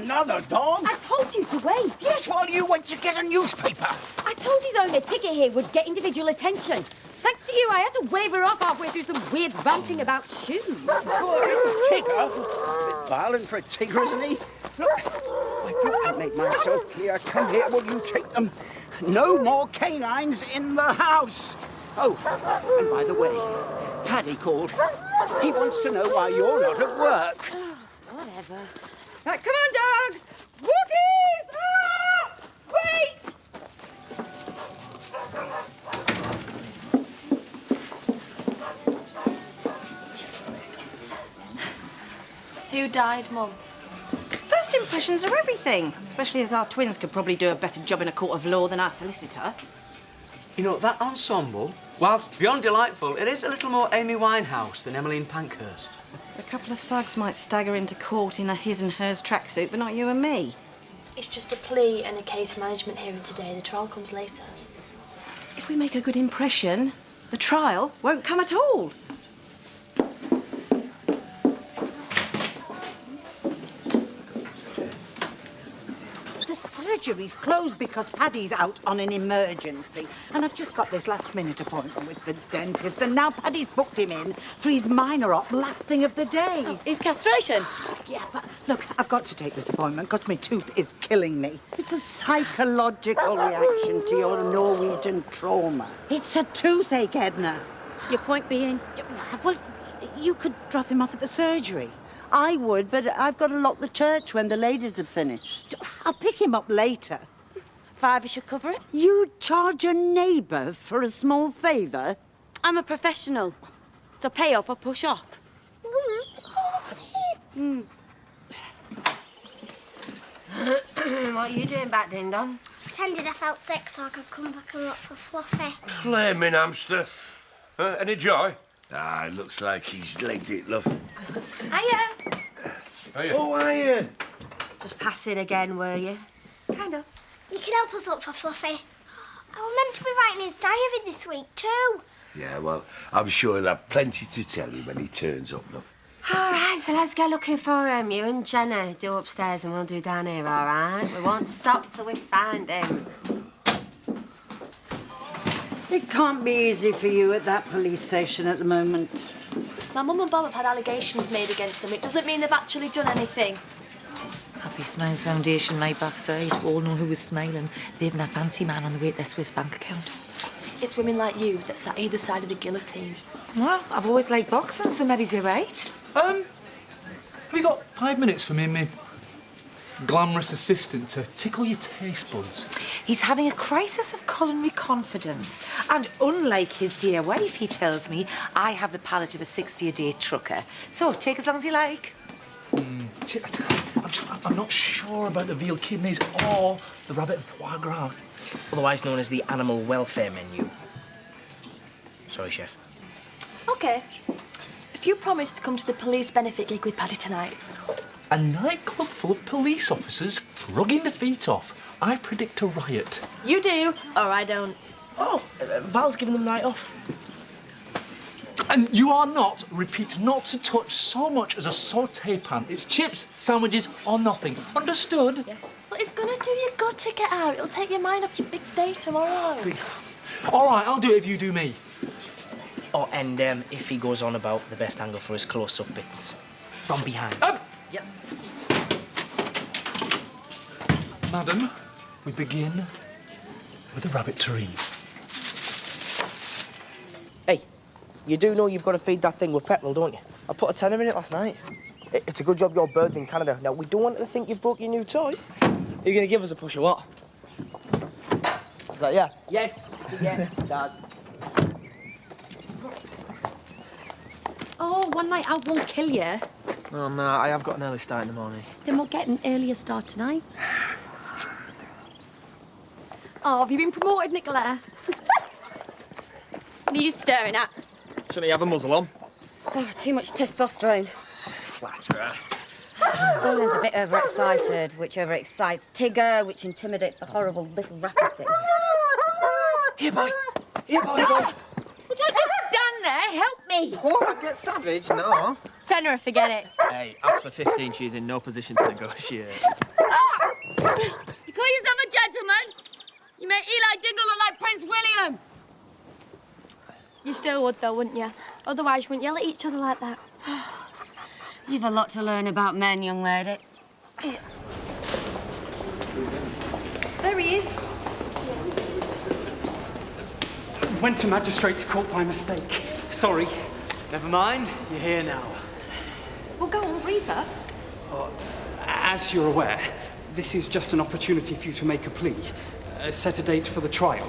Another dog? I told you to wait. Yes, while you went to get a newspaper. I told his owner a ticket here would get individual attention. Thanks to you, I had to wave her off halfway through some weird ranting about shoes. Poor little Tigger. A bit violent for a Tigger, isn't he? Look, I thought I'd made myself clear. Come here, will you take them? No more canines in the house. Oh, and by the way, Paddy called. He wants to know why you're not at work. Whatever. Right, come on, dogs! Wookies! Ah! Wait! Who died, Mum? First impressions are everything, especially as our twins could probably do a better job in a court of law than our solicitor. You know, that ensemble, whilst beyond delightful, it is a little more Amy Winehouse than Emmeline Pankhurst. A couple of thugs might stagger into court in a his and hers tracksuit, but not you and me. It's just a plea and a case management hearing today. The trial comes later. If we make a good impression, the trial won't come at all. The surgery's closed because Paddy's out on an emergency. And I've just got this last-minute appointment with the dentist, and now Paddy's booked him in for his minor op last thing of the day. His castration? Yeah, but look, I've got to take this appointment because my tooth is killing me. It's a psychological reaction to your Norwegian trauma. It's a toothache, Edna. Your point being? Well, you could drop him off at the surgery. I would, but I've got to lock the church when the ladies have finished. I'll pick him up later. $5 should cover it. You'd charge a neighbour for a small favour? I'm a professional, so pay up or push off. What are you doing back, Ding Dong? Pretended I felt sick so I could come back and look for Fluffy. Flaming hamster. Any joy? Ah, it looks like he's legged it, love. Hiya. Hiya. Oh, hiya. Just passing again, were you? Kind of. You can help us look for Fluffy. I was meant to be writing his diary this week too. Yeah, well, I'm sure he'll have plenty to tell you when he turns up, love. All right, so let's get looking for him. You and Jenna do upstairs and we'll do down here, all right? We won't stop till we find him. It can't be easy for you at that police station at the moment. My mum and Bob have had allegations made against them. It doesn't mean they've actually done anything. Happy Smile Foundation, my backside. All know who was smiling. They even a fancy man on the way to their Swiss bank account. It's women like you that sat either side of the guillotine. Well, I've always liked boxing, so maybe you're right. Have you got 5 minutes for me and me glamorous assistant to tickle your taste buds? He's having a crisis of culinary confidence. And unlike his dear wife, he tells me, I have the palate of a 60-a-day trucker. So take as long as you like. I'm not sure about the veal kidneys or the rabbit and foie gras. Otherwise known as the animal welfare menu. Sorry, Chef. OK. If you promise to come to the police benefit gig with Paddy tonight. A nightclub full of police officers drugging the feet off. I predict a riot. You do. Or I don't. Oh, Val's giving them the night off. And you are not, repeat, not to touch so much as a sauté pan. It's chips, sandwiches, or nothing. Understood? Yes. But it's gonna do you good to get out. It'll take your mind off your big day tomorrow. All right, I'll do it if you do me. Oh, and if he goes on about the best angle for his close-up, it's from behind. Yes. Madam, we begin with the rabbit terrine. Hey, you do know you've got to feed that thing with petrol, don't you? I put a tenner in it last night. It's a good job your bird's in Canada. Now, we don't want to think you've broke your new toy. Are you going to give us a push or what? Is that yeah? Yes, it's a yes, it does. Oh, one night out won't kill you. Oh, no, I have got an early start in the morning. Then we'll get an earlier start tonight. Oh, have you been promoted, Nicola? What are you staring at? Shouldn't he have a muzzle on? Oh, too much testosterone. Flatterer. Bolan's a bit overexcited, which overexcites Tigger, which intimidates the horrible little racket thing. Here, boy. Here, boy, boy. Well, don't just stand there. Help me. Oh, don't get savage, no. Tenner, forget it. Hey, as for 15, she's in no position to negotiate. You call yourself a gentleman? You make Eli Dingle look like Prince William. You still would, though, wouldn't you? Otherwise, you wouldn't yell at each other like that. You've a lot to learn about men, young lady. There he is. Went to magistrate's court by mistake. Sorry. Never mind, you're here now. Well, go on, brief us. As you're aware, this is just an opportunity for you to make a plea. Set a date for the trial.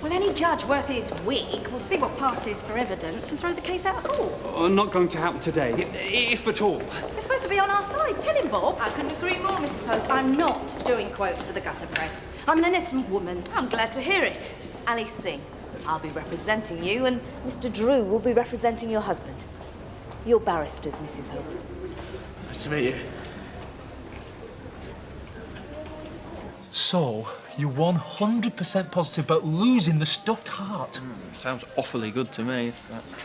Well, any judge worth his wig will see what passes for evidence and throw the case out of court. Not going to happen today, if at all. They're supposed to be on our side. Tell him, Bob. I couldn't agree more, Mrs. Hope. I'm not doing quotes for the gutter press. I'm an innocent woman. I'm glad to hear it. Alice Singh, I'll be representing you, and Mr. Drew will be representing your husband. You're barristers, Mrs. Hope. Nice to meet you. So, you're 100% positive about losing the stuffed heart? Sounds awfully good to me.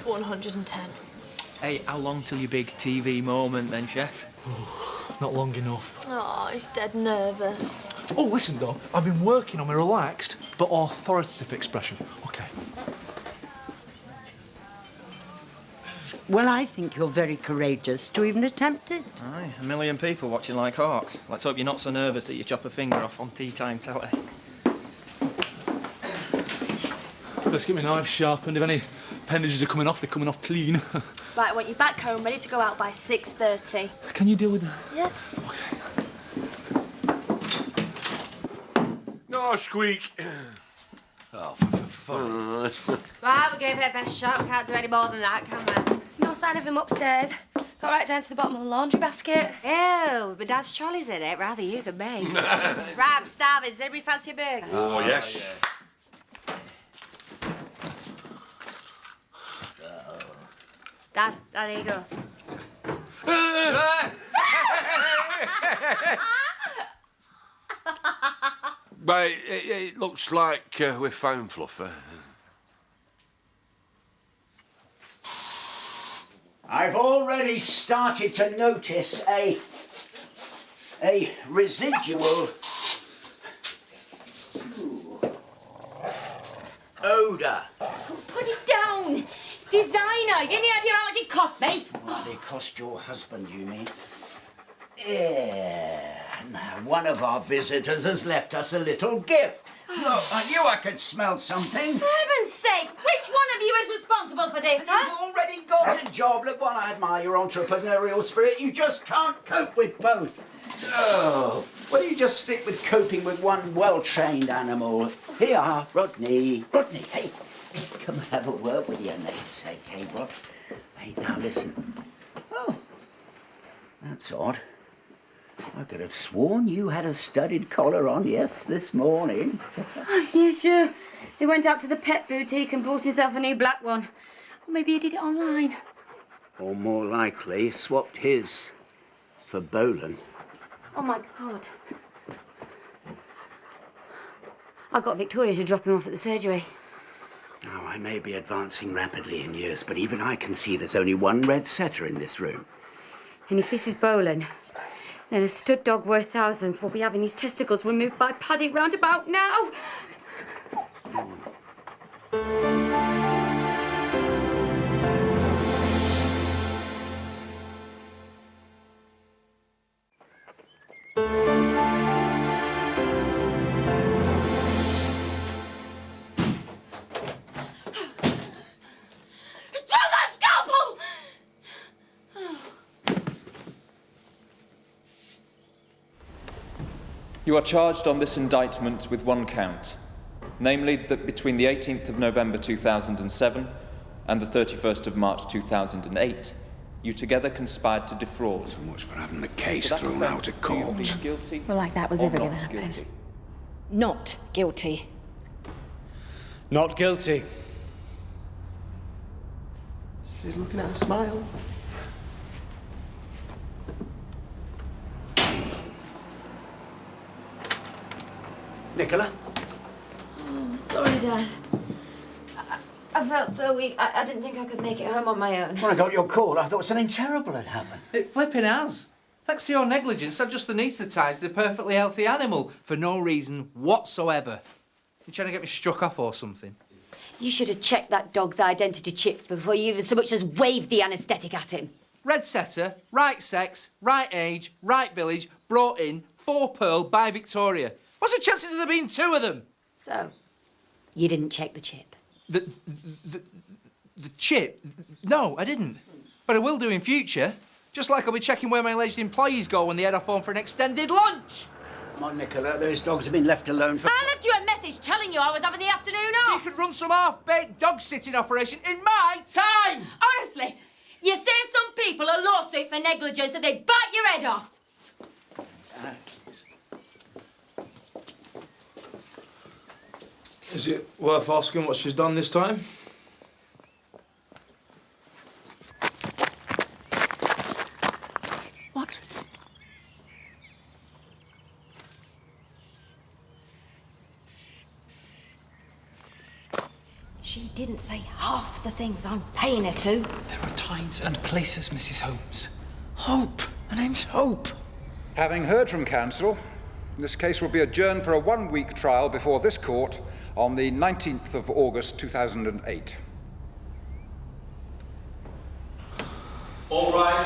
110. Hey, how long till your big TV moment then, Chef? Not long enough. Oh, he's dead nervous. Oh, listen, though. I've been working on my relaxed but authoritative expression. OK. Well, I think you're very courageous to even attempt it. Aye, a million people watching like hawks. Let's hope you're not so nervous that you chop a finger off on tea time telly. Let's get my knife sharpened. If any appendages are coming off, they're coming off clean. Right, I want you back home, ready to go out by 6:30. Can you deal with that? Yes. No squeak. Oh, for Right, we'll give it a best shot. We can't do any more than that, can we? There's no sign of him upstairs. Got right down to the bottom of the laundry basket. Ew, but Dad's trolley's in it. Rather you than me. Right, I'm starving. Does anybody fancy a burger? Oh, yes. Dad, here you go. But it looks like we've found Fluffer. I've already started to notice a residual odour. Put it down. It's designer. You any idea how much it cost me? What it cost your husband, you mean? Yeah. Now, one of our visitors has left us a little gift. Look, I knew I could smell something. For heaven's sake, which one of you is responsible for this, huh? You've already got a job. Look, while I admire your entrepreneurial spirit, you just can't cope with both. Oh, why don't you just stick with coping with one well-trained animal? Here, Rodney. Rodney, hey, come and have a word with your namesake, hey, Rod? Hey, now listen. Oh, that's odd. I could have sworn you had a studded collar on, yes, this morning. Yeah, sure. He went out to the pet boutique and bought himself a new black one. Or maybe he did it online. Or more likely, swapped his for Bolan. Oh, my God. I got Victoria to drop him off at the surgery. Now, I may be advancing rapidly in years, but even I can see there's only one red setter in this room. And if this is Bolan, then a stud dog worth thousands will be having his testicles removed by Paddy roundabout now. You are charged on this indictment with one count, namely that between the 18th of November 2007 and the 31st of March 2008, you together conspired to defraud. So much for having the case thrown out of court. Well, like that was ever going to happen. Not guilty. Not guilty. She's looking at a smile. Nicola? Oh, sorry, Dad. I felt so weak. I didn't think I could make it home on my own. When I got your call, I thought something terrible had happened. It flipping has. Thanks to your negligence, I've just anaesthetised a perfectly healthy animal for no reason whatsoever. You trying to get me struck off or something? You should have checked that dog's identity chip before you even so much as waved the anaesthetic at him. Red setter, right sex, right age, right village, brought in, 4 pearl by Victoria. What's the chances of there being 2 of them? So, you didn't check the chip? The chip? No, I didn't. But I will do in future. Just like I'll be checking where my alleged employees go when they head off home for an extended lunch. Come on, Nicola, those dogs have been left alone for... I left you a message telling you I was having the afternoon off. So you could run some half-baked dog-sitting operation in my time! Honestly, you save some people a lawsuit for negligence and they bite your head off. Is it worth asking what she's done this time? What? She didn't say half the things I'm paying her to. There are times and places, Mrs. Holmes. Hope. Her name's Hope. Having heard from counsel, this case will be adjourned for a 1-week trial before this court on the 19th of August 2008. All right.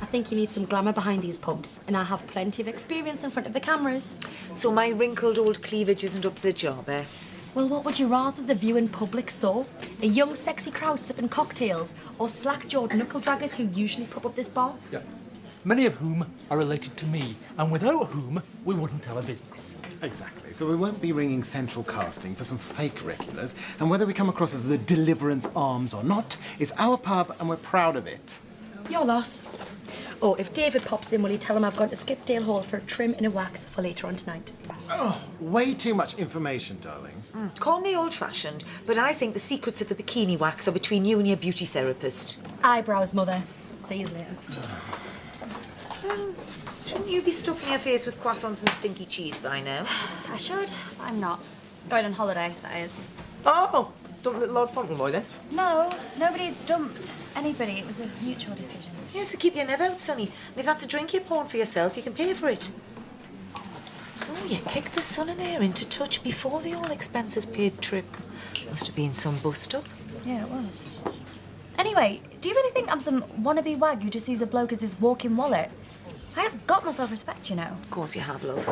I think you need some glamour behind these pubs, and I have plenty of experience in front of the cameras. So my wrinkled old cleavage isn't up to the job, eh? Well, what would you rather the view in public saw? A young, sexy crowd sipping cocktails, or slack-jawed knuckle-draggers who usually prop up this bar? Yeah. Many of whom are related to me, and without whom we wouldn't have a business. Exactly. So we won't be ringing central casting for some fake regulars, and whether we come across as the Deliverance Arms or not, it's our pub and we're proud of it. Your loss. Oh, if David pops in, will you tell him I've gone to Skipdale Hall for a trim and a wax for later on tonight? Oh, way too much information, darling. Call me old-fashioned, but I think the secrets of the bikini wax are between you and your beauty therapist. Eyebrows, mother. See you later. Shouldn't you be stuffing your face with croissants and stinky cheese by now? I should. I'm not. Going on holiday, that is. Oh, dumped little Lord Fauntleroy then? No, nobody's dumped anybody. It was a mutual decision. Yes, so keep your neb out, Sonny. And if that's a drink you're pouring for yourself, you can pay for it. So you kicked the son and heir into touch before the all-expenses-paid trip. Must have been some bust-up. Yeah, it was. Anyway, do you really think I'm some wannabe wag who just sees a bloke as his walking wallet? I have got myself respect, you know. Of course you have, love.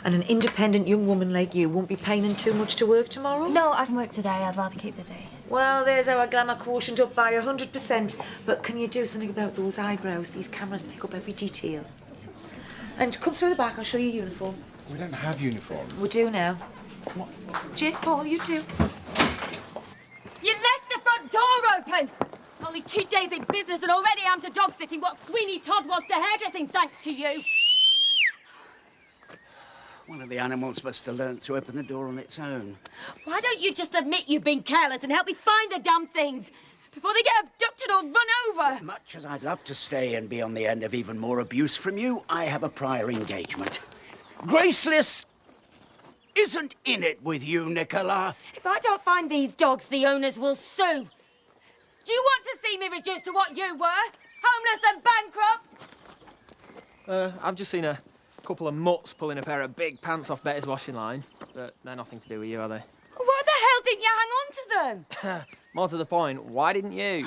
And an independent young woman like you won't be paining too much to work tomorrow? No, I can work today. I'd rather keep busy. Well, there's our glamour quotient up by 100%. But can you do something about those eyebrows? These cameras pick up every detail. And come through the back, I'll show you your uniform. We don't have uniforms. We do now. What? Jake, Paul, you too. You left the front door open! Only 2 days in business and already I'm to dog sitting what Sweeney Todd was to hairdressing, thanks to you. One of the animals must have learnt to open the door on its own. Why don't you just admit you've been careless and help me find the damn things before they get abducted or run over? Much as I'd love to stay and be on the end of even more abuse from you, I have a prior engagement. Graceless isn't in it with you, Nicola. If I don't find these dogs, the owners will sue. Do you want to see me reduced to what you were? Homeless and bankrupt? I've just seen a couple of mutts pulling a pair of big pants off Betty's washing line, but they're nothing to do with you, are they? Why the hell didn't you hang on to them? More to the point, why didn't you?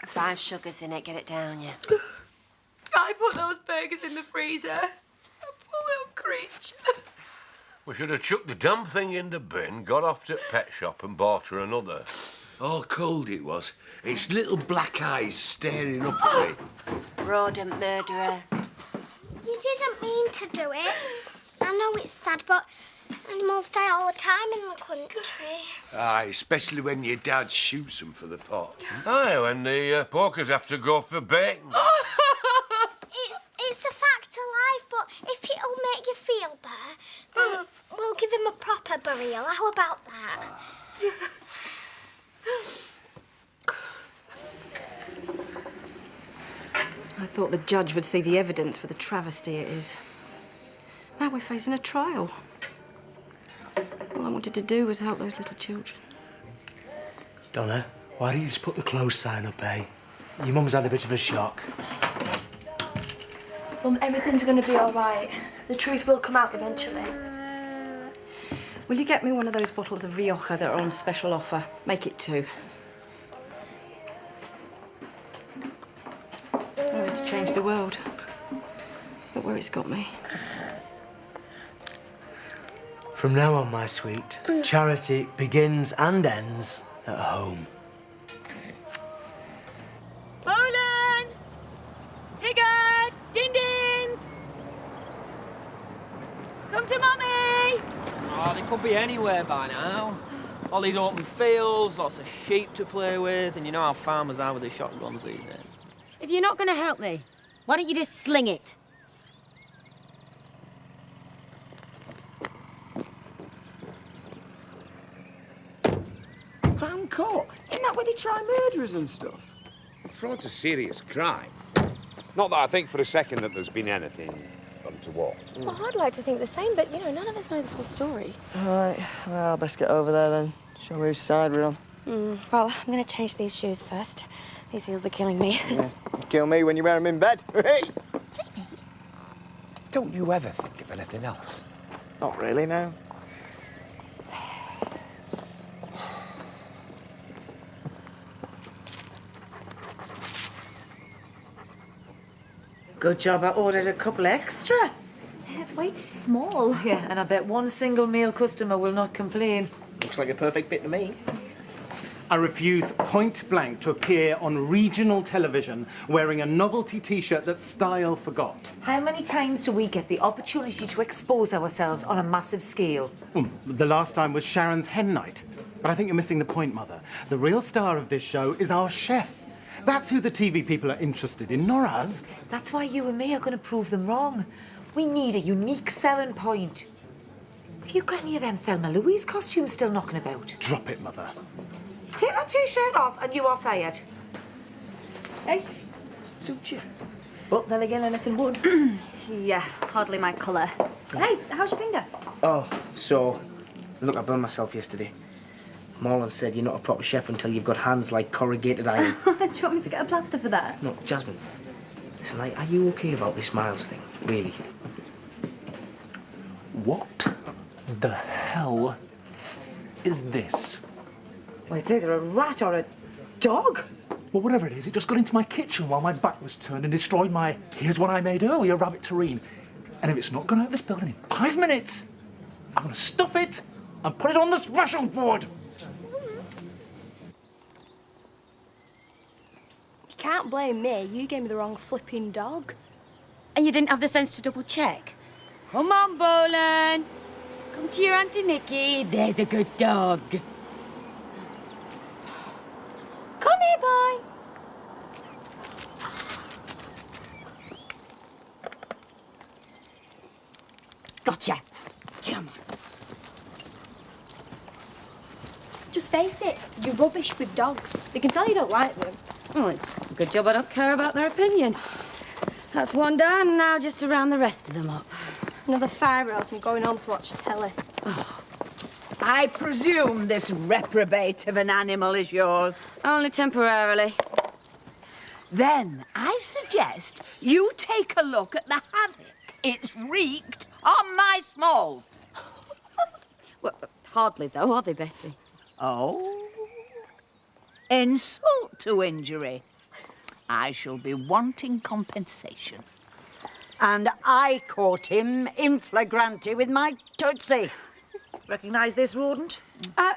5 sugars in it, get it down, yeah. I put those burgers in the freezer. A poor little creature. We should have chucked the damn thing in the bin, got off to the pet shop and bought her another. All cold it was. Its little black eyes staring up at me. Rodent murderer. You didn't mean to do it. I know it's sad, but animals die all the time in the country. Aye, especially when your dad shoots them for the pot. Aye, when the porkers have to go for bacon. It's a fact of life, but if it'll make you feel better, then we'll give him a proper burial. How about that? I thought the judge would see the evidence for the travesty it is. Now we're facing a trial. All I wanted to do was help those little children. Donna, why don't you just put the close sign up, eh? Your mum's had a bit of a shock. Mum, everything's going to be all right. The truth will come out eventually. Will you get me one of those bottles of Rioja that are on special offer? Make it 2. I'm going to change the world. Look where it's got me. From now on, my sweet, charity begins and ends at home. Bolan! Tigger! Din-dins! Come to Mummy! Oh, they could be anywhere by now. All these open fields, lots of sheep to play with, and you know how farmers are with their shotguns these days. If you're not going to help me, why don't you just sling it? Crown Court? Isn't that where they try murderers and stuff? Fraud's a serious crime. Not that I think for a second that there's been anything untoward. Well, I'd like to think the same, but, you know, none of us know the full story. All right, well, best get over there then. Show me whose side we're on. Well, I'm going to change these shoes first. These heels are killing me. Yeah, you kill me when you wear them in bed. Hey! Jamie! Don't you ever think of anything else? Not really, no. Good job I ordered a couple extra. It's way too small. Yeah, and I bet one single meal customer will not complain. Looks like a perfect fit to me. I refuse point blank to appear on regional television wearing a novelty T-shirt that style forgot. How many times do we get the opportunity to expose ourselves on a massive scale? The last time was Sharon's hen night. But I think you're missing the point, Mother. The real star of this show is our chef. That's who the TV people are interested in, not us. That's why you and me are going to prove them wrong. We need a unique selling point. Have you got any of them Thelma Louise costumes still knocking about? Drop it, Mother. Take that T-shirt off and you are fired. Hey, suit you. But then again, anything would. Yeah, hardly my colour. Hey, how's your finger? Oh, so, look, I burned myself yesterday. Marlon said you're not a proper chef until you've got hands like corrugated iron. Do you want me to get a plaster for that? No, Jasmine, listen, are you okay about this Miles thing, really? What the hell is this? Well, it's either a rat or a dog. Well, whatever it is, it just got into my kitchen while my back was turned and destroyed my here's what I made earlier rabbit terrine. And if it's not going out of this building in 5 minutes, I'm going to stuff it and put it on the special board. You can't blame me. You gave me the wrong flipping dog. And you didn't have the sense to double check? Come on, Bolan. Come to your Auntie Nikki. There's a good dog. Come here, boy. Gotcha. Come on. Just face it, you're rubbish with dogs. They can tell you don't like them. Well, it's a good job I don't care about their opinion. That's one done, now just to round the rest of them up. Another 5 hours from going home to watch telly. I presume this reprobate of an animal is yours. Only temporarily. Then I suggest you take a look at the havoc it's wreaked on my smalls. Well, hardly, though, are they, Betty? Oh. Insult to injury. I shall be wanting compensation. And I caught him in flagranti with my Tootsie. Recognise this rodent? A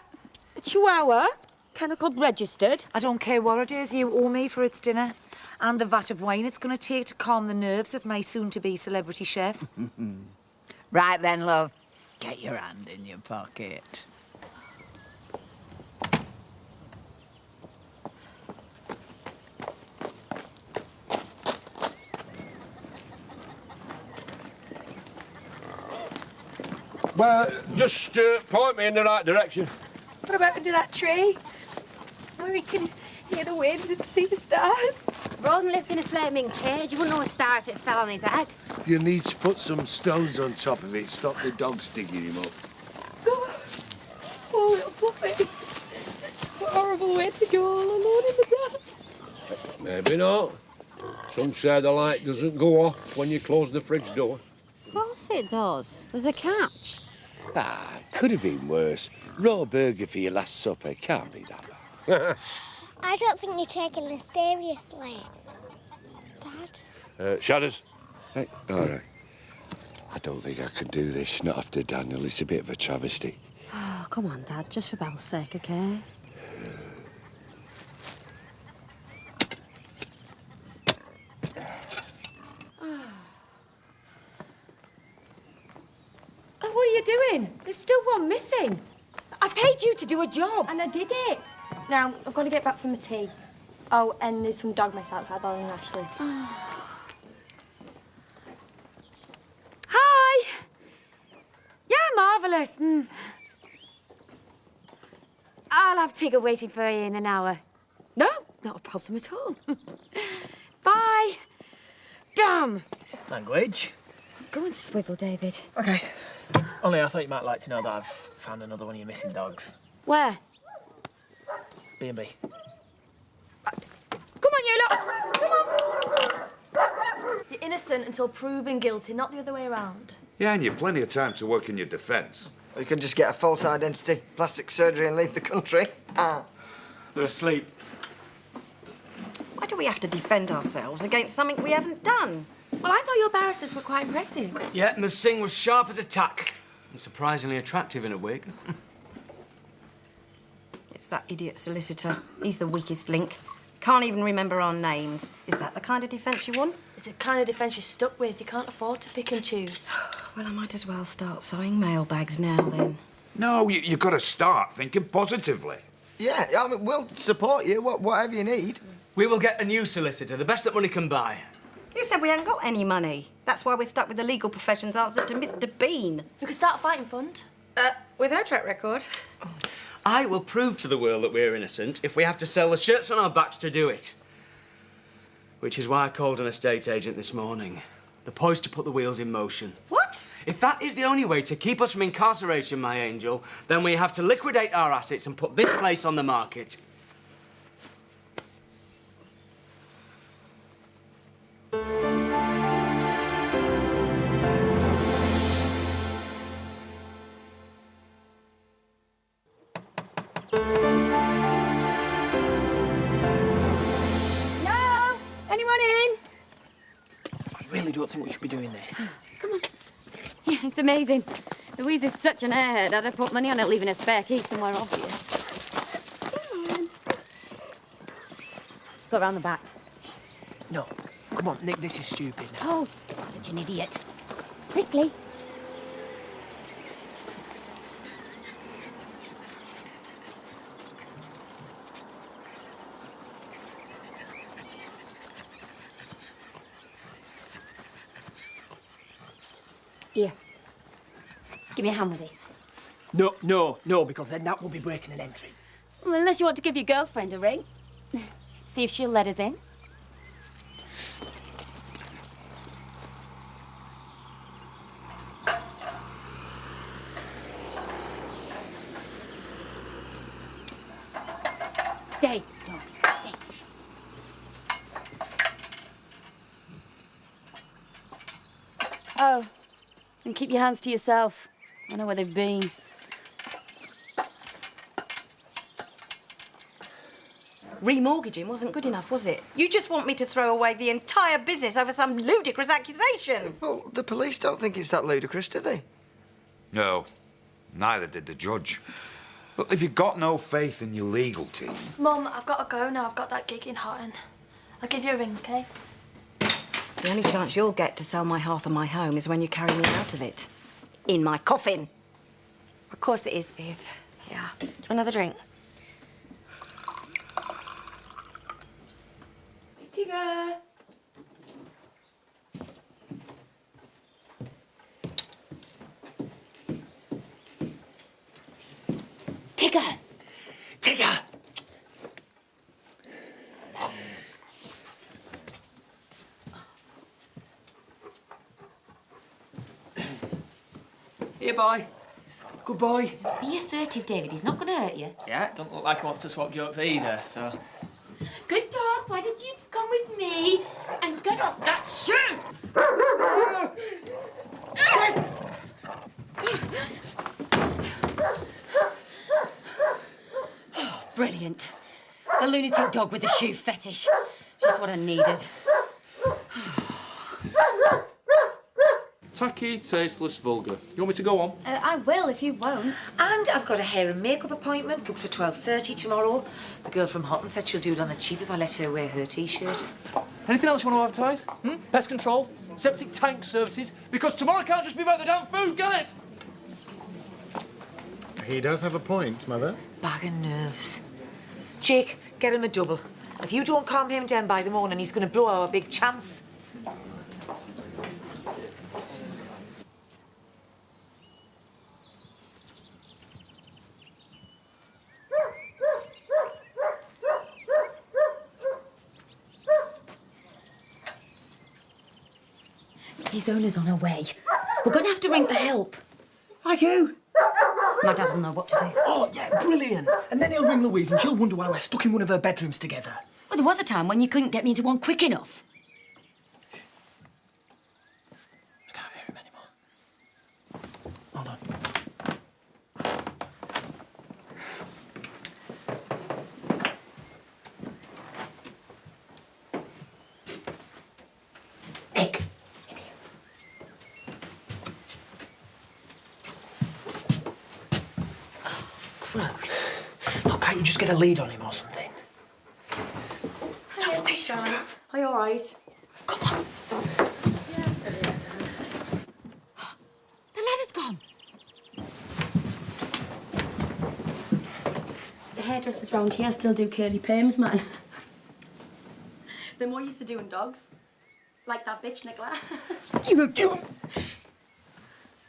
chihuahua, kennel club registered. I don't care what it is you owe me for its dinner. And the vat of wine it's going to take to calm the nerves of my soon-to-be celebrity chef. Right then, love. Get your hand in your pocket. Well, just point me in the right direction. What about under that tree? Where he can hear the wind and see the stars? Roden lived in a flaming cage. You wouldn't know a star if it fell on his head. You need to put some stones on top of it, stop the dogs digging him up. Oh, little puppy. What horrible. horrible way to go all alone in the dark. Maybe not. Some say the light doesn't go off when you close the fridge door. Of course it does. There's a catch. Ah, could have been worse. Raw burger for your last supper. Can't be that bad. I don't think you're taking this seriously. Dad? Shadows? Hey, all right. I don't think I can do this, not after Daniel. It's a bit of a travesty. Oh, come on, Dad, just for Belle's sake, OK? Oh, what are you doing? There's still one missing. I paid you to do a job. And I did it. Now, I've got to get back for my tea. Oh, and there's some dog mess outside Bella and Ashley's. Hi. Yeah, marvellous. I'll have Tigger waiting for you in an hour. No, not a problem at all. Bye. Damn. Language. Go and swivel, David. OK. Only I thought you might like to know that I've found another one of your missing dogs. Where? B&B. Come on, you lot. Come on. You're innocent until proven guilty, not the other way around. Yeah, and you've plenty of time to work in your defence. Or you can just get a false identity, plastic surgery and leave the country. They're asleep. Why do we have to defend ourselves against something we haven't done? Well, I thought your barristers were quite impressive. Yeah, Ms. Singh was sharp as a tack. And surprisingly attractive in a wig. It's that idiot solicitor. He's the weakest link. Can't even remember our names. Is that the kind of defence you want? It's the kind of defence you're stuck with. You can't afford to pick and choose. Well, I might as well start sewing mailbags now, then. No, you've got to start thinking positively. Yeah, I mean, we'll support you, whatever you need. We will get a new solicitor, the best that money can buy. You said we hadn't got any money. That's why we're stuck with the legal profession's answer to Mr. Bean. We could start a fighting fund. With her track record. I will prove to the world that we're innocent if we have to sell the shirts on our backs to do it. Which is why I called an estate agent this morning. The poised to put the wheels in motion. What? If that is the only way to keep us from incarceration, my angel, then we have to liquidate our assets and put this place on the market. No? Anyone in? I really don't think we should be doing this. Come on. Yeah, it's amazing. Louise is such an airhead. I'd have put money on it leaving a spare key somewhere obvious. Come on. Go round the back. No. Come on, Nick, this is stupid now. Oh, such an idiot. Quickly. Here. Give me a hand with these. No, because then that will be breaking an entry. Well, unless you want to give your girlfriend a ring. See if she'll let us in. Stay, dogs, stay. Oh, and keep your hands to yourself. I know where they've been. Remortgaging wasn't good enough, was it? You just want me to throw away the entire business over some ludicrous accusation. Well, the police don't think it's that ludicrous, do they? No, neither did the judge. Look, if you've got no faith in your legal team... Mum, I've got to go now. I've got that gig in Houghton. I'll give you a ring, OK? The only chance you'll get to sell my hearth and my home is when you carry me out of it. In my coffin. Of course it is, Viv. Yeah. Do you want another drink? Tigger! Tigger! Tigger! Here, boy. Good boy. Be assertive, David. He's not going to hurt you. Yeah, doesn't look like he wants to swap jokes either, so... Good dog. Why don't you just come with me and get off that shoe? Oh, brilliant. A lunatic dog with a shoe fetish. Just what I needed. Tacky, tasteless, vulgar. You want me to go on? I will if you won't. And I've got a hair and makeup appointment booked for 12:30 tomorrow. The girl from Houghton said she'll do it on the cheap if I let her wear her T-shirt. Anything else you want to advertise? Pest control? Septic tank services? Because tomorrow can't just be about the damn food, can it? He does have a point, Mother. Bag of nerves. Jake, get him a double. If you don't calm him down by the morning, he's going to blow our big chance. His owner's on her way. We're going to have to ring for help. Like who? My dad will know what to do. Oh, yeah, brilliant. And then he'll ring Louise and she'll wonder why we're stuck in one of her bedrooms together. Well, there was a time when you couldn't get me into one quick enough. I can't hear him anymore. Hold on. Nick. Gross. Look, can't you just get a lead on him or something? Hi, Sharon. Are you all right? Come on. The ladder's gone. The hairdressers round here still do curly perms, man. They're more used to doing dogs. Like that bitch, Nicola.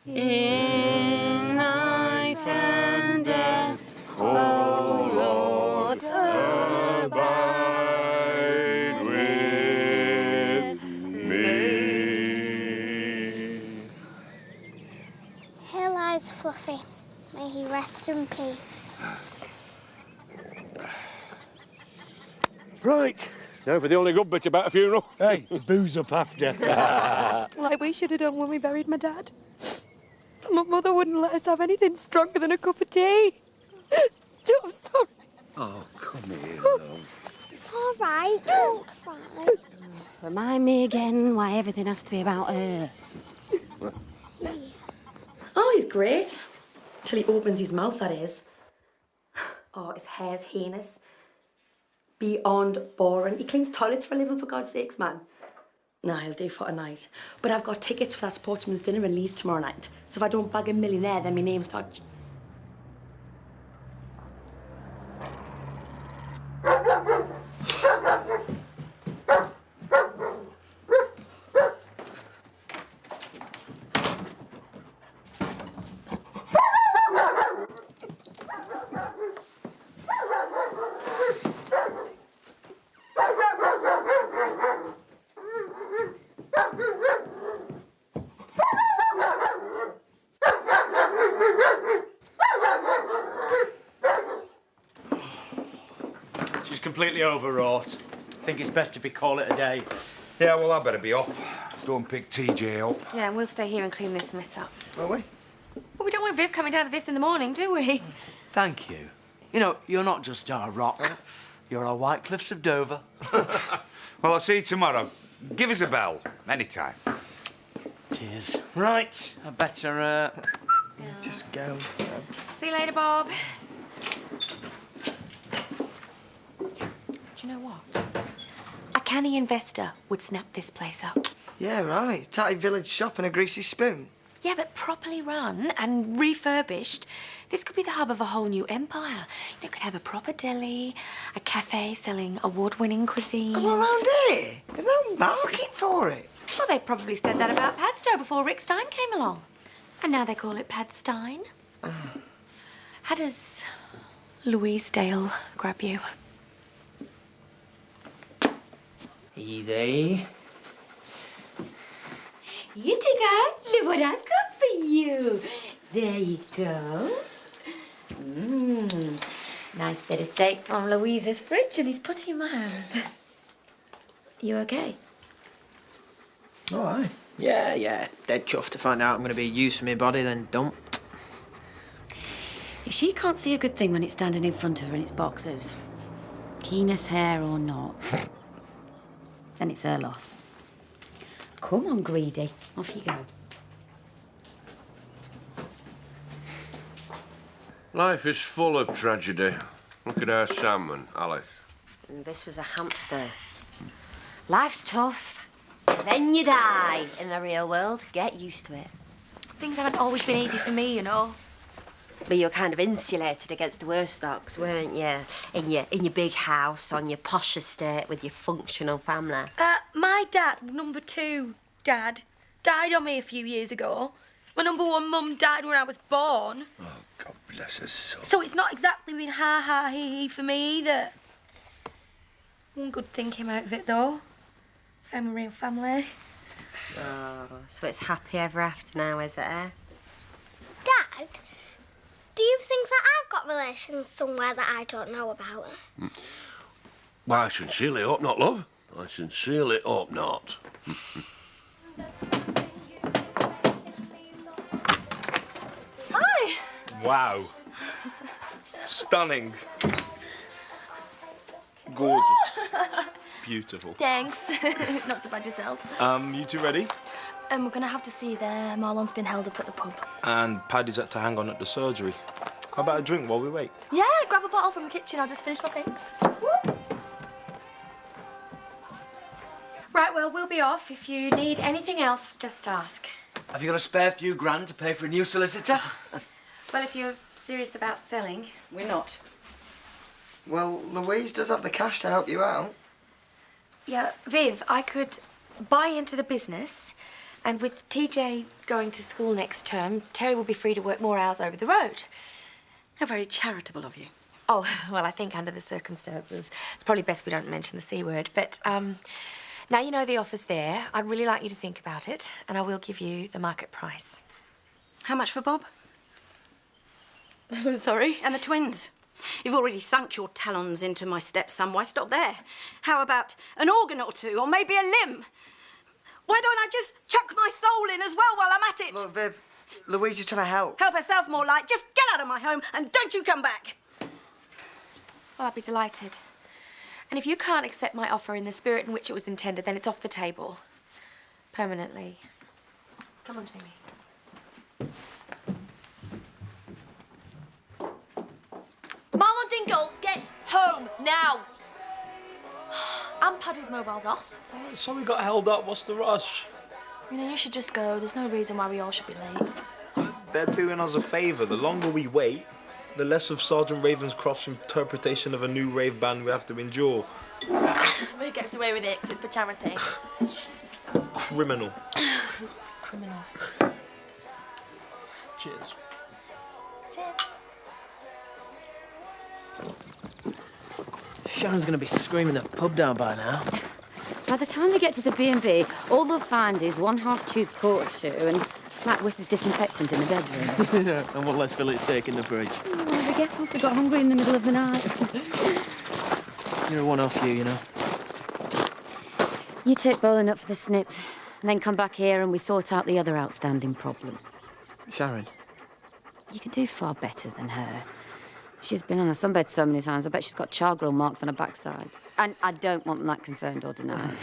In life and death, oh Lord, abide with me. Here lies Fluffy. May he rest in peace. Right. Now for the only good bit about a funeral. Hey, booze up after. Like we should have done when we buried my dad. My mother wouldn't let us have anything stronger than a cup of tea. I'm sorry. Oh, come here, love. It's all right. Don't cry. Remind me again why everything has to be about her. Oh, he's great. Till he opens his mouth, that is. Oh, his hair's heinous. Beyond boring. He cleans toilets for a living, for God's sakes, man. Nah, he'll do for tonight. But I've got tickets for that sportsman's dinner in Leeds tomorrow night. So if I don't bag a millionaire, then my name's not... She's completely overwrought. I think it's best if we call it a day. Yeah, well, I better be off. Go and pick TJ up. Yeah, and we'll stay here and clean this mess up. Will we? But we don't want Viv coming down to this in the morning, do we? Thank you. You know, you're not just our rock. You're our White Cliffs of Dover. Well, I'll see you tomorrow. Give us a bell, anytime. Cheers. Right, I better, Just go. See you later, Bob. Do you know what? A canny investor would snap this place up. Yeah, right. Tatty village shop and a greasy spoon. Yeah, but properly run and refurbished, this could be the hub of a whole new empire. You could have a proper deli, a cafe selling award-winning cuisine. Come around here. There's no market for it. Well, they probably said that about Padstow before Rick Stein came along. And now they call it Padstein. How does Louise Dale grab you? Easy. Utica, look what I've got for you. There you go. Nice bit of steak from Louise's fridge, and he's put it in my hands. You okay? Oh, aye. Yeah. Dead chuffed to find out I'm going to be used for my body, then dump. If she can't see a good thing when it's standing in front of her in its boxes, keenest hair or not, then it's her loss. Come on, greedy. Off you go. Life is full of tragedy. Look at our salmon, Alice. This was a hamster. Life's tough. Then you die in the real world. Get used to it. Things haven't always been easy for me, you know. But you were kind of insulated against the worst knocks, weren't you? In your big house, on your posh estate, with your functional family. My dad, number 2 dad, died on me a few years ago. My number 1 mum died when I was born. Oh, God bless her soul. So it's not exactly been ha-ha, hee-hee for me either. One good thing came out of it, though. Found my real family. Oh, so it's happy ever after now, is it, eh? Dad, do you think that I've got relations somewhere that I don't know about? Well, I sincerely hope not, love. I sincerely hope not. Hi. Wow. Stunning. Gorgeous. Beautiful. Thanks. Not so bad yourself. You two ready? We're gonna have to see you there. Marlon's been held up at the pub. And Paddy's had to hang on at the surgery. How about a drink while we wait? Yeah, grab a bottle from the kitchen. I'll just finish my things. Right, well, we'll be off. If you need anything else, just ask. Have you got a spare few grand to pay for a new solicitor? Well, if you're serious about selling... We're not. Well, Louise does have the cash to help you out. Yeah, Viv, I could buy into the business, and with TJ going to school next term, Terry will be free to work more hours over the road. How very charitable of you. Oh, well, I think under the circumstances, it's probably best we don't mention the C word, but, now you know the offer's there. I'd really like you to think about it, and I will give you the market price. How much for Bob? Sorry? And the twins. You've already sunk your talons into my stepson. Why stop there? How about an organ or two, or maybe a limb? Why don't I just chuck my soul in as well while I'm at it? Look, Viv, Louise is trying to help. Help herself more like. Just get out of my home and don't you come back. Well, I'd be delighted. And if you can't accept my offer in the spirit in which it was intended, then it's off the table. Permanently. Come on, Jamie. Marlon Dingle, get home now. And Paddy's mobile's off. So we got held up. What's the rush? You know, you should just go. There's no reason why we all should be late. They're doing us a favour. The longer we wait, the less of Sergeant Ravenscroft's interpretation of a new rave band we have to endure. But he gets away with it because it's for charity. Criminal. Criminal. Cheers. Cheers. Sharon's going to be screaming the pub down by now. By the time they get to the B&B, all they'll find is 1/2 tube horseshoe and a slight whiff of disinfectant in the bedroom. And one less fillet steak in the fridge. Oh, I guess we got hungry in the middle of the night. You're a one-off, you know. You take Bolin up for the snip, and then come back here and we sort out the other outstanding problem. Sharon. You can do far better than her. She's been on a sunbed so many times, I bet she's got chargrill marks on her backside. And I don't want that confirmed or denied.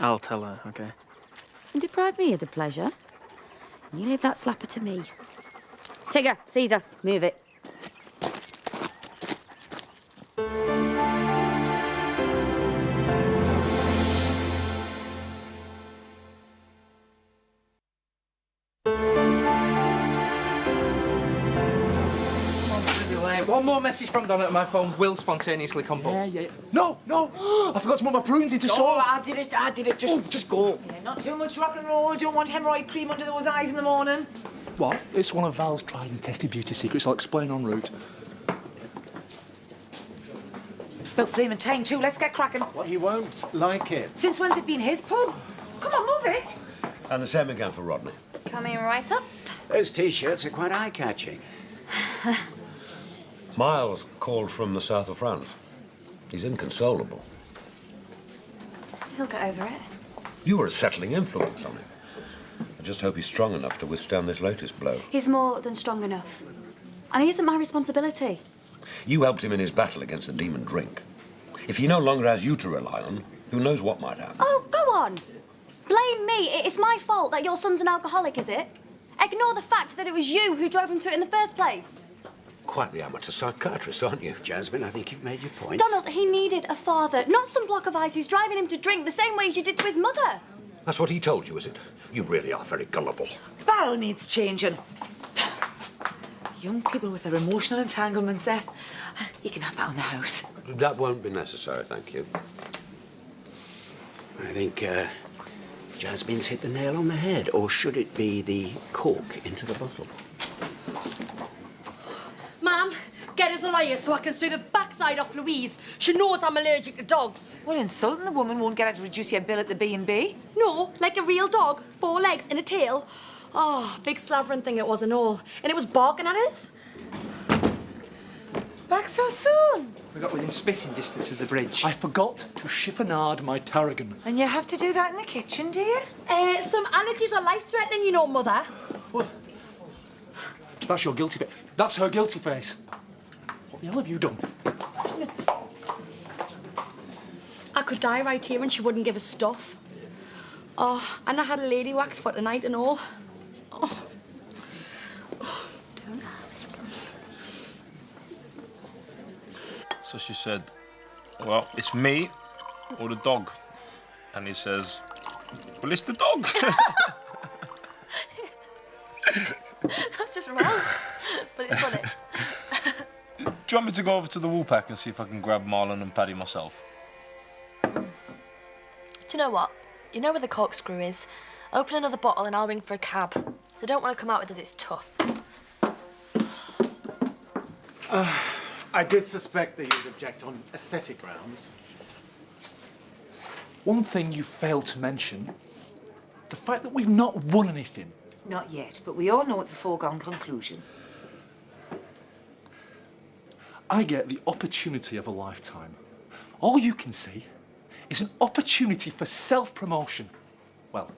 I'll tell her, OK? And deprive me of the pleasure. And you leave that slapper to me. Tigger, Caesar, move it. One more message from Donna at my phone will spontaneously compose. Yeah. No! I forgot to put my prunes into sauce. I did it. Just go. Yeah, not too much rock and roll. Don't want hemorrhoid cream under those eyes in the morning. What? It's one of Val's tried and tested beauty secrets. I'll explain en route. About flaming time too. Let's get cracking. Well, he won't like it. Since when's it been his pub? Come on, move it. And the same again for Rodney. Coming right up. Those T-shirts are quite eye-catching. Miles called from the south of France. He's inconsolable. He'll get over it. You were a settling influence on him. I just hope he's strong enough to withstand this latest blow. He's more than strong enough. And he isn't my responsibility. You helped him in his battle against the demon drink. If he no longer has you to rely on, who knows what might happen? Oh, go on. Blame me. It's my fault that your son's an alcoholic, is it? Ignore the fact that it was you who drove him to it in the first place. Quite the amateur psychiatrist, aren't you? Jasmine, I think you've made your point. Donald, he needed a father, not some block of ice who's driving him to drink the same way as you did to his mother. That's what he told you, is it? You really are very gullible. Val needs changing. Young people with their emotional entanglements, you can have that on the house. That won't be necessary, thank you. I think Jasmine's hit the nail on the head, or should it be the cork into the bottle? Ma'am, get us a lawyer so I can sue the backside off Louise. She knows I'm allergic to dogs. Well, insulting the woman won't get her to reduce your bill at the B&B. No, like a real dog, 4 legs and a tail. Oh, big slavering thing it was and all. And it was barking at us. Back so soon? We got within spitting distance of the bridge. I forgot to chiffonade my tarragon. And you have to do that in the kitchen, do you? Some allergies are life-threatening, you know, Mother. What? That's your guilty face. That's her guilty face. What the hell have you done? I could die right here and she wouldn't give us stuff. Oh, and I had a lady wax for tonight and all. Oh. Don't ask. So she said, well, it's me or the dog. And he says, well, it's the dog. That's just wrong. But it's funny. Do you want me to go over to the wool pack and see if I can grab Marlon and Paddy myself? Do you know what? You know where the corkscrew is. Open another bottle and I'll ring for a cab. If they don't want to come out with us, it's tough. I did suspect that you'd object on aesthetic grounds. One thing you failed to mention, the fact that we've not won anything. Not yet, but we all know it's a foregone conclusion. I get the opportunity of a lifetime. All you can see is an opportunity for self-promotion. Well,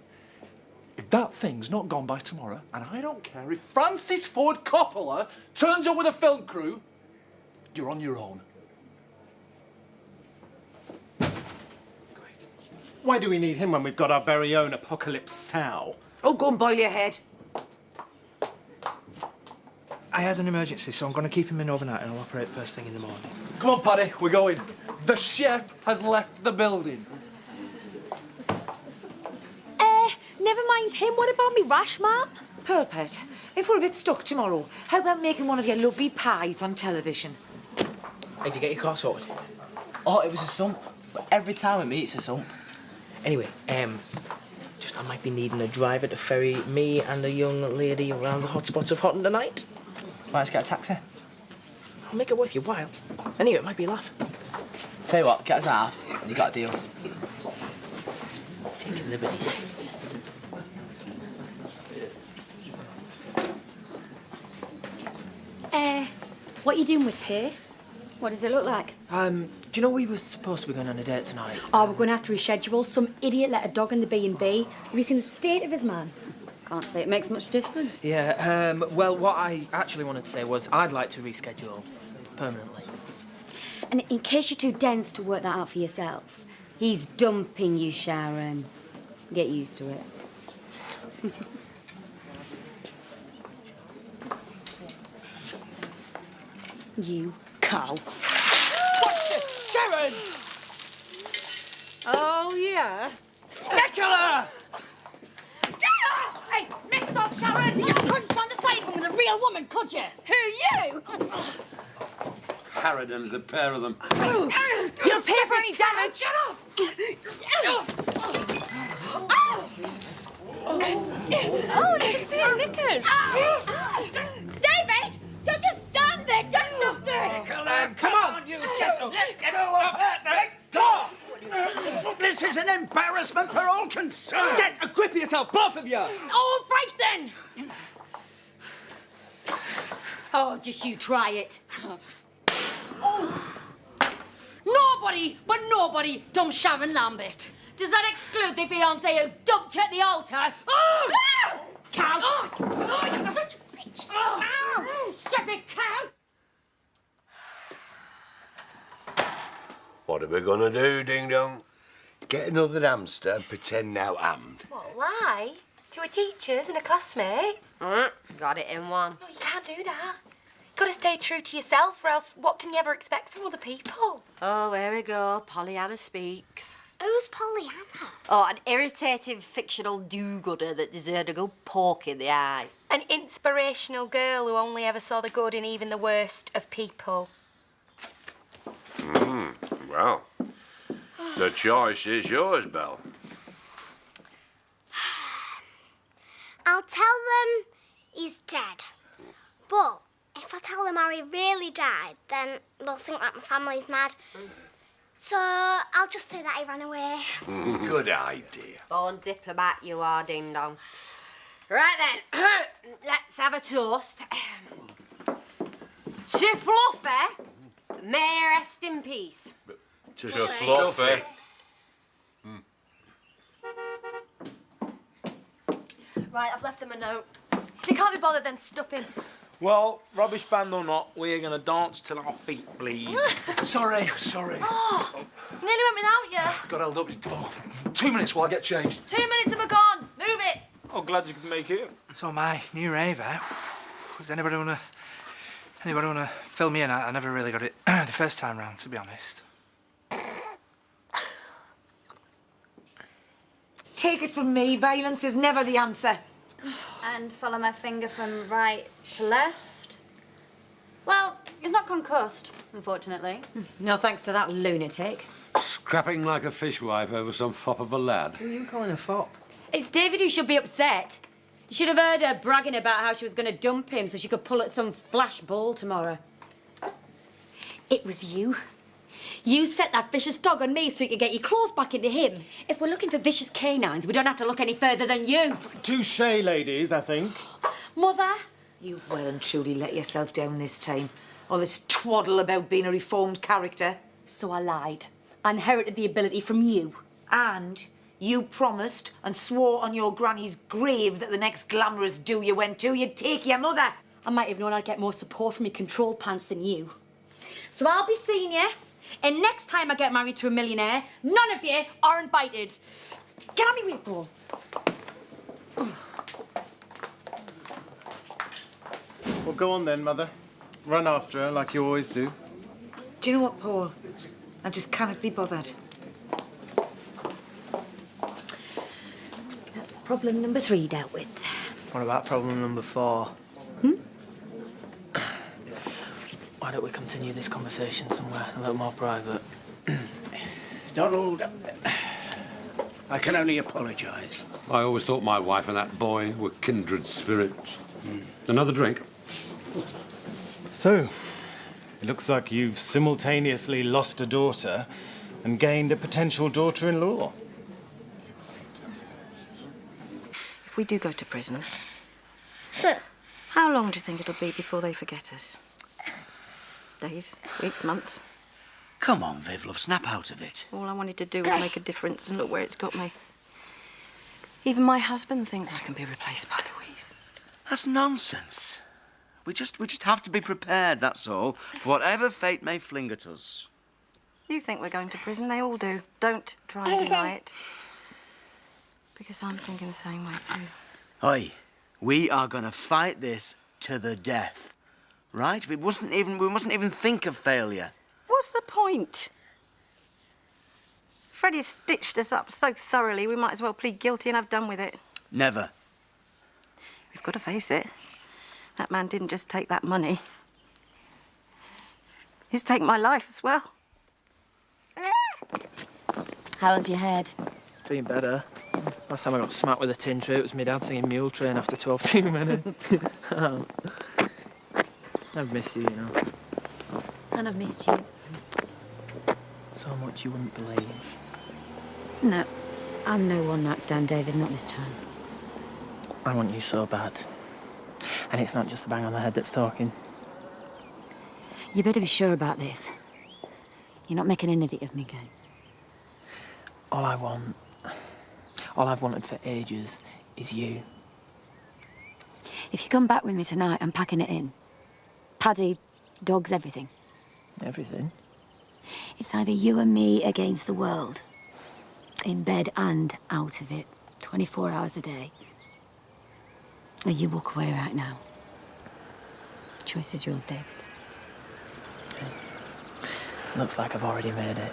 if that thing's not gone by tomorrow, and I don't care if Francis Ford Coppola turns up with a film crew, you're on your own. Why do we need him when we've got our very own Apocalypse Sow? Oh, go and boil your head. I had an emergency, so I'm going to keep him in overnight and I'll operate first thing in the morning. Come on, Paddy, we're going. The chef has left the building. Never mind him. What about me rash, Ma'am? Pearl Pet, if we're a bit stuck tomorrow, how about making one of your lovely pies on television? Hey, did you get your car sorted? Oh, it was a sump. But every time with me, it's a sump. Anyway, just I might be needing a driver to ferry me and a young lady around the hotspots of Hotton tonight. Might just get a taxi. I'll make it worth your while. Anyway, it might be a laugh. Tell you what, get us half, and you got a deal. Taking liberties. What are you doing with her? What does it look like? Do you know we were supposed to be going on a date tonight? Oh, we're going to have to reschedule. Some idiot let a dog in the B&B. Have you seen the state of his man? Can't say it makes much difference. Yeah, well, what I actually wanted to say was I'd like to reschedule permanently. And in case you're too dense to work that out for yourself, he's dumping you, Sharon. Get used to it. You cow. What's it? Sharon! Oh, yeah? Nicola! Hey, mitts off, Sharon! You just couldn't stand the sight of him with a real woman, could you? Who, you? Harridans, the pair of them. You don't pay for any damage! Get off! Oh, you can see her knickers. David! Don't just stand there! Do something! Come on, you chatto! Get off that! Go! This is an embarrassment for all concerned! Get a grip of yourself, both of you! All right, then! Oh, just you try it. Oh. Nobody, but nobody, dumps Sharon Lambert. Does that exclude the fiancé who dumped you at the altar? Oh! Cow! Oh, you're such a bitch! Oh! Stop it, cow! What are we gonna do, Ding Dong? Get another hamster and pretend now hammed. What, lie? To a teachers and a classmate? Got it in one. No, you can't do that. You've got to stay true to yourself, or else what can you ever expect from other people? Oh, here we go. Pollyanna speaks. Who's Pollyanna? Oh, an irritating fictional do-gooder that deserved a good poke in the eye. An inspirational girl who only ever saw the good in even the worst of people. Well, the choice is yours, Belle. I'll tell them he's dead. But if I tell them how he really died, then they'll think that my family's mad. So I'll just say that he ran away. Good idea. Born diplomat you are, Ding Dong. Right then, let's have a toast. To Fluffy, may he rest in peace. To Fluffy. Right, I've left them a note. If you can't be bothered, then stuff him. Well, rubbish band or not, we're gonna dance till our feet bleed. Sorry. Oh, you nearly went without you. Got held up. Oh, 2 minutes while I get changed. 2 minutes and we're gone. Move it. Oh, glad you could make it. So my new rave, eh? Does anybody wanna fill me in? I never really got it the first time round, to be honest. Take it from me, violence is never the answer. And follow my finger from right to left. Well, he's not concussed, unfortunately. No thanks to that lunatic. Scrapping like a fishwife over some fop of a lad. Who are you calling a fop? It's David who should be upset. You should have heard her bragging about how she was going to dump him so she could pull at some flash ball tomorrow. It was you. You set that vicious dog on me so you could get your claws back into him. If we're looking for vicious canines, we don't have to look any further than you. Touche, ladies, I think. Mother? You've well and truly let yourself down this time. All this twaddle about being a reformed character. So I lied. I inherited the ability from you. And you promised and swore on your granny's grave that the next glamorous do you went to, you'd take your mother. I might have known I'd get more support from your control pants than you. So I'll be seeing you. And next time I get married to a millionaire, none of you are invited. Get on me, wheel ball. Well, go on then, Mother. Run after her like you always do. Do you know what, Paul? I just cannot be bothered. That's problem number 3 dealt with. What about problem number 4? Why don't we continue this conversation somewhere a little more private? Donald, I can only apologise. I always thought my wife and that boy were kindred spirits. Another drink? So, it looks like you've simultaneously lost a daughter and gained a potential daughter-in-law. If we do go to prison, how long do you think it'll be before they forget us? Days, weeks, months? Come on, Viv, love, snap out of it. All I wanted to do was make a difference, and look where it's got me. Even my husband thinks I can be replaced by Louise. That's nonsense. We just have to be prepared, that's all, for whatever fate may fling at us. You think we're going to prison, they all do. Don't try and deny it. Because I'm thinking the same way too. Oi, we are gonna fight this to the death. Right? We mustn't even think of failure. What's the point? Freddie's stitched us up so thoroughly, we might as well plead guilty and have done with it. Never. We've got to face it. That man didn't just take that money. He's taken my life as well. How's your head? Been better. Last time I got smacked with a tin tray, it was my dad singing Mule Train after 12 2 minutes. I've missed you, you know. And I've missed you. So much you wouldn't believe. No, I'm no one-night stand, David, not this time. I want you so bad. And it's not just the bang on the head that's talking. You better be sure about this. You're not making an idiot of me again. All I've wanted for ages is you. If you come back with me tonight, I'm packing it in. Paddy, dogs, everything. Everything? It's either you and me against the world. In bed and out of it. 24 hours a day. Or you walk away right now. Choice is yours, David. Looks like I've already made it.